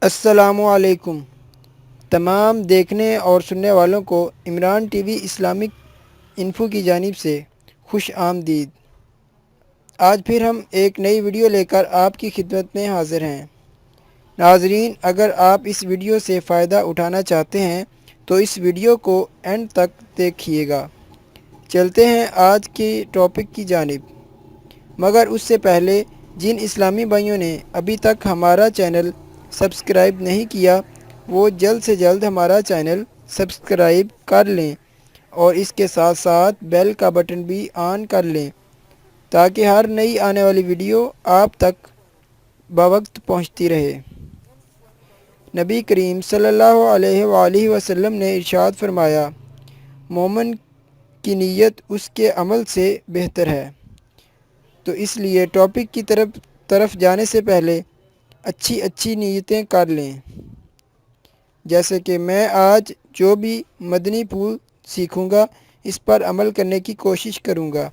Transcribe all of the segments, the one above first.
السلام علیکم تمام دیکھنے اور سننے والوں کو Imran T V Islamic info کی جانب سے خوش آمدید۔ آج پھر ہم ایک نئی ویڈیو لے کر آپ کی خدمت میں حاضر ہیں۔ ناظرین، اگر آپ اس ویڈیو سے فائدہ اٹھانا چاہتے ہیں تو اس ویڈیو کو اینڈ تک دیکھیے گا۔ چلتے ہیں آج کے ٹاپک کی جانب، مگر اس سے پہلے جن اسلامی بھائیوں نے ابھی تک ہمارا چینل سبسکرائب نہیں کیا وہ جلد سے جلد ہمارا چینل سبسکرائب کر لیں اور اس کے ساتھ ساتھ بیل کا بٹن بھی آن کر لیں تاکہ ہر نئی آنے والی ویڈیو آپ تک بوقت پہنچتی رہے۔ نبی کریم صلی اللہ علیہ وآلہ وسلم نے ارشاد فرمایا، مومن کی نیت اس کے عمل سے بہتر ہے۔ تو اس لیے ٹاپک کی طرف جانے سے پہلے اچھی نیتیں کر لیں، جیسے کہ میں آج جو بھی مدنی پھول سیکھوں گا اس پر عمل کرنے کی کوشش کروں گا،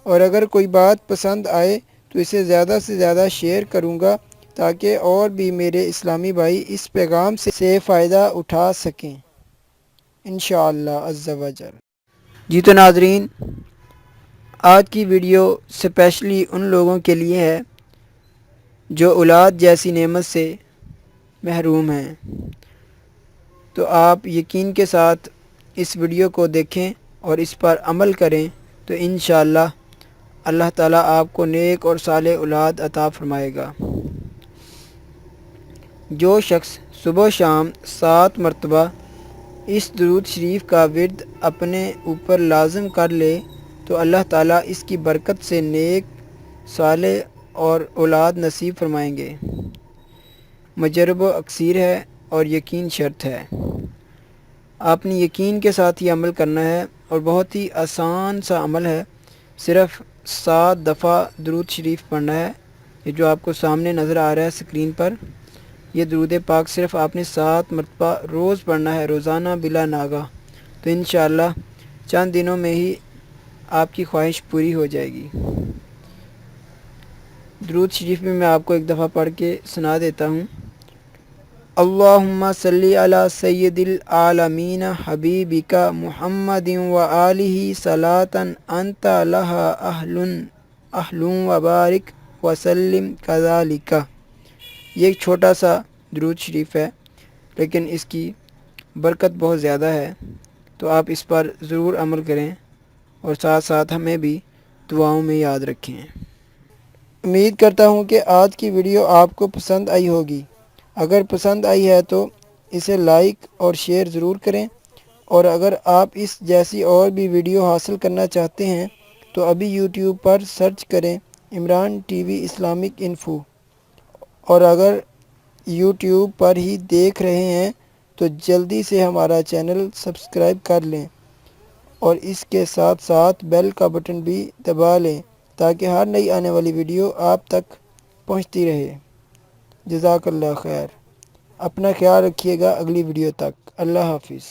اور اگر کوئی بات پسند آئے تو اسے زیادہ سے زیادہ شیئر کروں گا تاکہ اور بھی میرے اسلامی بھائی اس پیغام سے فائدہ اٹھا سکیں انشاءاللہ عز و جل۔ جی تو ناظرین، آج کی ویڈیو اسپیشلی ان لوگوں کے لیے ہے جو اولاد جیسی نعمت سے محروم ہیں۔ تو آپ یقین کے ساتھ اس ویڈیو کو دیکھیں اور اس پر عمل کریں تو انشاءاللہ اللہ تعالیٰ آپ کو نیک اور صالح اولاد عطا فرمائے گا۔ جو شخص صبح و شام 7 مرتبہ اس درود شریف کا ورد اپنے اوپر لازم کر لے تو اللہ تعالیٰ اس کی برکت سے نیک، صالح اور اولاد نصیب فرمائیں گے۔ مجرب اکثیر ہے اور یقین شرط ہے۔ آپ نے یقین کے ساتھ یہ عمل کرنا ہے اور بہت ہی آسان سا عمل ہے۔ صرف 7 دفعہ درود شریف پڑھنا ہے، یہ جو آپ کو سامنے نظر آ رہا ہے اسکرین پر۔ یہ درود پاک صرف آپ نے 7 مرتبہ روز پڑھنا ہے، روزانہ بلا ناغہ۔ تو انشاءاللہ چند دنوں میں ہی آپ کی خواہش پوری ہو جائے گی۔ درود شریف میں آپ کو ایک دفعہ پڑھ کے سنا دیتا ہوں۔ اللہم صلی علی سید العالمین حبیبک محمد و آلہ صلاۃ انت لہا اہل و بارک وسلم کذالک۔ یہ ایک چھوٹا سا درود شریف ہے لیکن اس کی برکت بہت زیادہ ہے، تو آپ اس پر ضرور عمل کریں اور ساتھ ساتھ ہمیں بھی دعاؤں میں یاد رکھیں۔ امید کرتا ہوں کہ آج کی ویڈیو آپ کو پسند آئی ہوگی۔ اگر پسند آئی ہے تو اسے لائک اور شیئر ضرور کریں، اور اگر آپ اس جیسی اور بھی ویڈیو حاصل کرنا چاہتے ہیں تو ابھی یوٹیوب پر سرچ کریں Imran T V Islamic info, اور اگر یوٹیوب پر ہی دیکھ رہے ہیں تو جلدی سے ہمارا چینل سبسکرائب کر لیں اور اس کے ساتھ ساتھ بیل کا بٹن بھی دبا لیں تاکہ ہر نئی آنے والی ویڈیو آپ تک پہنچتی رہے۔ جزاک اللہ خیر۔ اپنا خیال رکھیے گا۔ اگلی ویڈیو تک اللہ حافظ۔